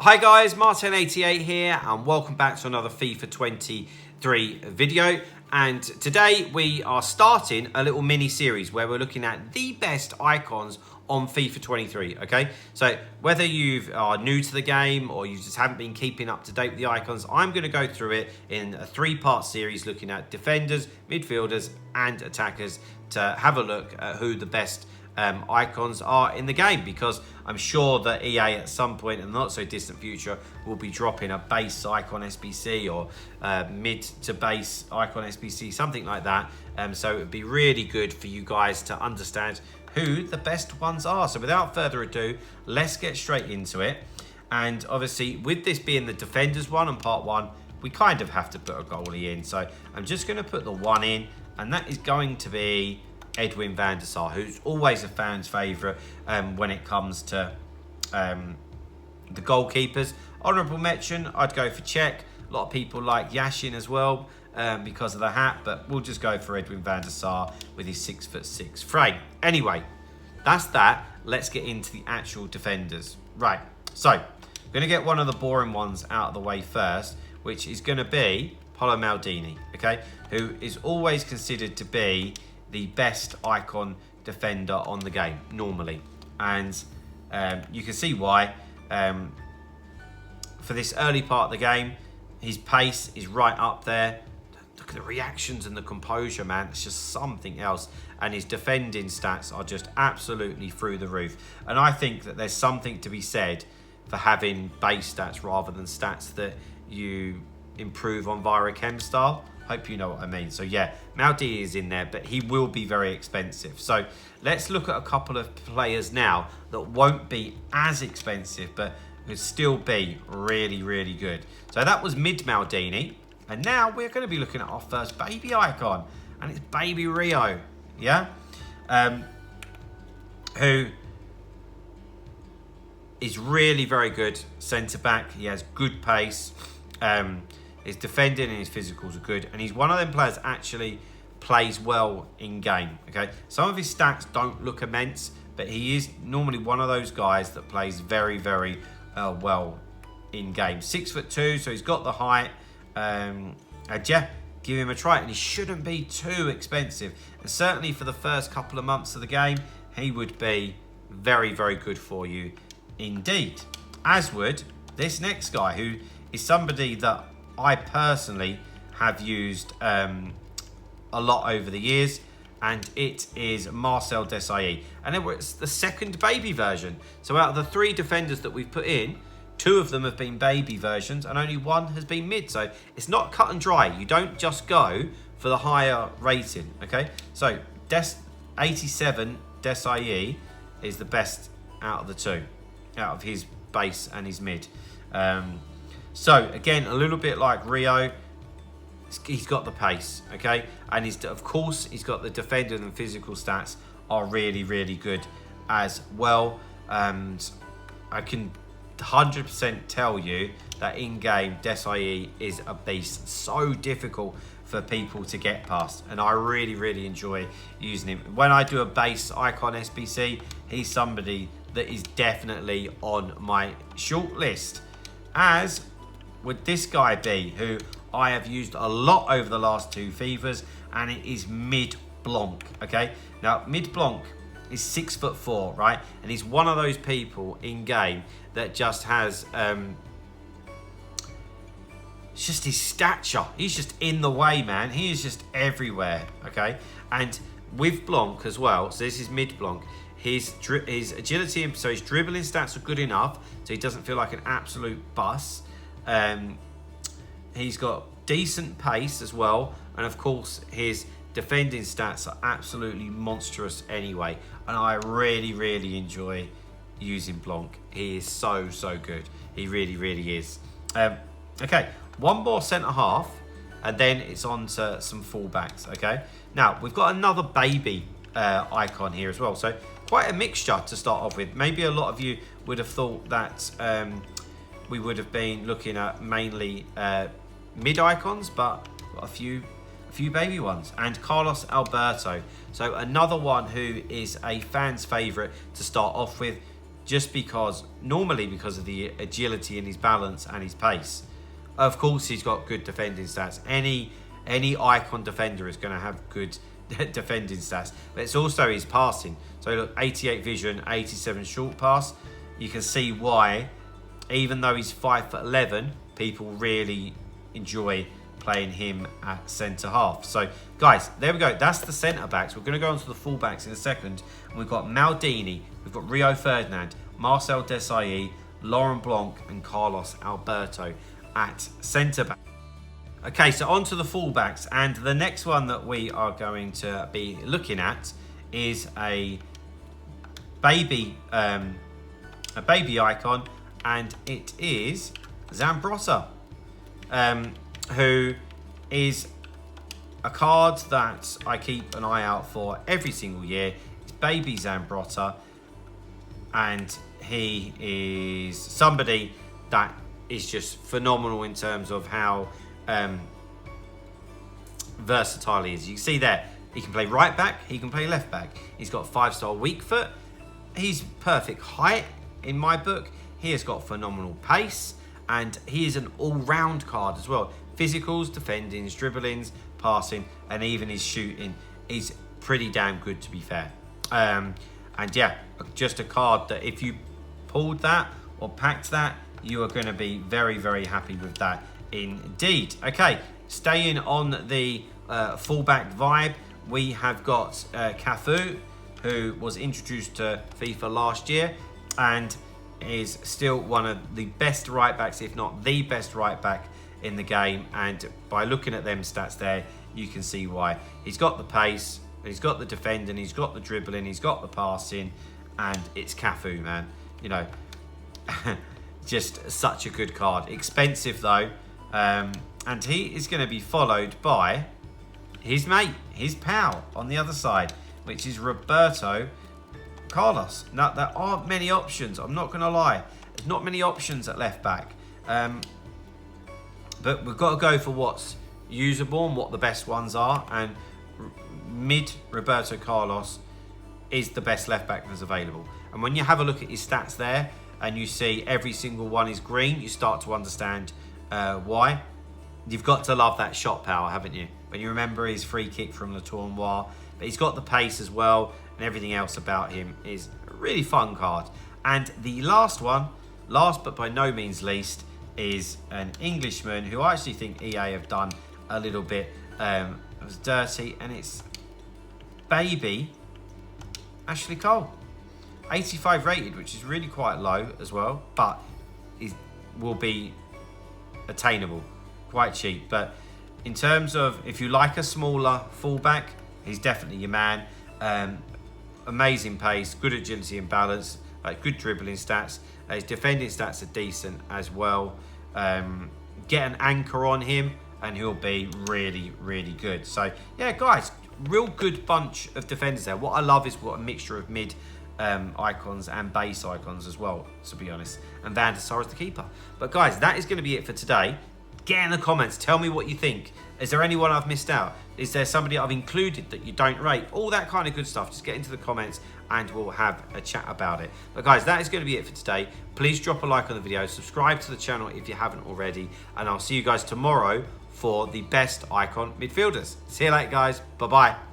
Hi guys, Martin88 here and welcome back to another FIFA 23 video. And today we are starting a little mini series where we're looking at the best icons on FIFA 23, okay? So whether you are new to the game or you just haven't been keeping up to date with the icons, I'm going to go through it in a three-part series looking at defenders, midfielders and attackers to have a look at who the best icons are in the game, because I'm sure that EA at some point in the not so distant future will be dropping a base icon SBC or mid to base icon SBC, something like that. So it would be really good for you guys to understand who the best ones are. So without further ado, let's get straight into it. And obviously with this being the defenders one and part one, we kind of have to put a goalie in. So I'm just going to put the one in, and that is going to be Edwin van der Sar, who's always a fan's favourite when it comes to the goalkeepers. Honourable mention, I'd go for Czech. A lot of people like Yashin as well because of the hat, but we'll just go for Edwin van der Sar with his 6'6" frame. Anyway, that's that. Let's get into the actual defenders. Right, so I'm going to get one of the boring ones out of the way first, which is going to be Paolo Maldini, okay, who is always considered to be the best icon defender on the game normally, and you can see why. For this early part of the game, his pace is right up there. Look at the reactions and the composure, man. It's just something else, and his defending stats are just absolutely through the roof. And I think that there's something to be said for having base stats rather than stats that you improve on via a chem style. Hope you know what I mean. So yeah, Maldini is in there, but he will be very expensive. So let's look at a couple of players now that won't be as expensive, but would still be really, really good. So that was mid Maldini. And now we're going to be looking at our first baby icon, and it's baby Rio, yeah? Who is really very good centre-back. He has good pace. His defending and his physicals are good, and he's one of them players that actually plays well in game, okay? Some of his stats don't look immense, but he is normally one of those guys that plays very, very well in game. 6'2", so he's got the height. And yeah, give him a try, and he shouldn't be too expensive. And certainly for the first couple of months of the game, he would be very, very good for you indeed. As would this next guy, who is somebody that I personally have used a lot over the years, and it is Marcel Desailly. And it's the second baby version. So out of the three defenders that we've put in, two of them have been baby versions and only one has been mid. So it's not cut and dry. You don't just go for the higher rating, okay? So 87 Desailly is the best out of the two, out of his base and his mid. So again, a little bit like Rio, he's got the pace, okay? And of course, he's got the defender and physical stats are really, really good as well. And I can 100% tell you that in-game, Desailly is a beast. So difficult for people to get past, and I really, really enjoy using him. When I do a base icon SBC, he's somebody that is definitely on my short list, as would this guy be, who I have used a lot over the last two FIFAs, and it is Mid Blanc, okay? Now, Mid Blanc is 6'4", right? And he's one of those people in game that just has, it's just his stature. He's just in the way, man. He is just everywhere, okay? And with Blanc as well, so this is Mid Blanc, his agility, and so his dribbling stats are good enough, so he doesn't feel like an absolute bus. He's got decent pace as well, and of course his defending stats are absolutely monstrous anyway, and I really, really enjoy using Blanc. He is so, so good. He really, really is. Okay, one more centre half, and then it's on to some fullbacks, okay? Now, we've got another baby icon here as well, so quite a mixture to start off with. Maybe a lot of you would have thought that we would have been looking at mainly mid icons, but got a few baby ones. And Carlos Alberto, so another one who is a fan's favourite to start off with. just normally because of the agility in his balance and his pace. Of course, he's got good defending stats. Any icon defender is going to have good defending stats, but it's also his passing. So look, 88 vision, 87 short pass. You can see why, even though he's 5'11", people really enjoy playing him at centre half. So guys, there we go. That's the centre backs. We're going to go on to the full backs in a second. And we've got Maldini, we've got Rio Ferdinand, Marcel Desailly, Laurent Blanc, and Carlos Alberto at centre back. Okay, so on to the fullbacks, and the next one that we are going to be looking at is a baby icon, and it is Zambrotta, who is a card that I keep an eye out for every single year. It's baby Zambrotta, and he is somebody that is just phenomenal in terms of how versatile he is. You can see there, he can play right back, he can play left back. He's got 5-star weak foot. He's perfect height in my book. He has got phenomenal pace, and he is an all-round card as well. Physicals, defendings, dribblings, passing, and even his shooting is pretty damn good, to be fair. And yeah, just a card that if you pulled that or packed that, you are going to be very, very happy with that indeed. Okay, staying on the fullback vibe, we have got Cafu, who was introduced to FIFA last year and is still one of the best right backs, if not the best right back in the game. And by looking at them stats there, you can see why. He's got the pace, he's got the defending, he's got the dribbling, he's got the passing, and it's Cafu, man. You know, just such a good card. Expensive though. And he is going to be followed by his mate, his pal on the other side, which is Roberto Carlos. Now, there aren't many options, I'm not going to lie. There's not many options at left back. But we've got to go for what's usable and what the best ones are. And mid Roberto Carlos is the best left back that's available. And when you have a look at his stats there and you see every single one is green, you start to understand why. You've got to love that shot power, haven't you? When you remember his free kick from Le Tournois, but he's got the pace as well, and everything else about him is a really fun card. And the last one, last but by no means least, is an Englishman who I actually think EA have done a little bit it was dirty, and it's baby Ashley Cole. 85 rated, which is really quite low as well, but will be attainable, quite cheap. But in terms of if you like a smaller fullback, he's definitely your man. Amazing pace, good agility and balance, good dribbling stats. His defending stats are decent as well. Get an anchor on him and he'll be really, really good. So yeah, guys, real good bunch of defenders there. What I love is what a mixture of mid icons and base icons as well, to be honest. And Van der Sar is the keeper. But guys, that is going to be it for today. Get in the comments, tell me what you think. Is there anyone I've missed out? Is there somebody I've included that you don't rate? All that kind of good stuff. Just get into the comments and we'll have a chat about it. But guys, that is going to be it for today. Please drop a like on the video, subscribe to the channel if you haven't already, and I'll see you guys tomorrow for the best icon midfielders. See you later, guys. Bye-bye.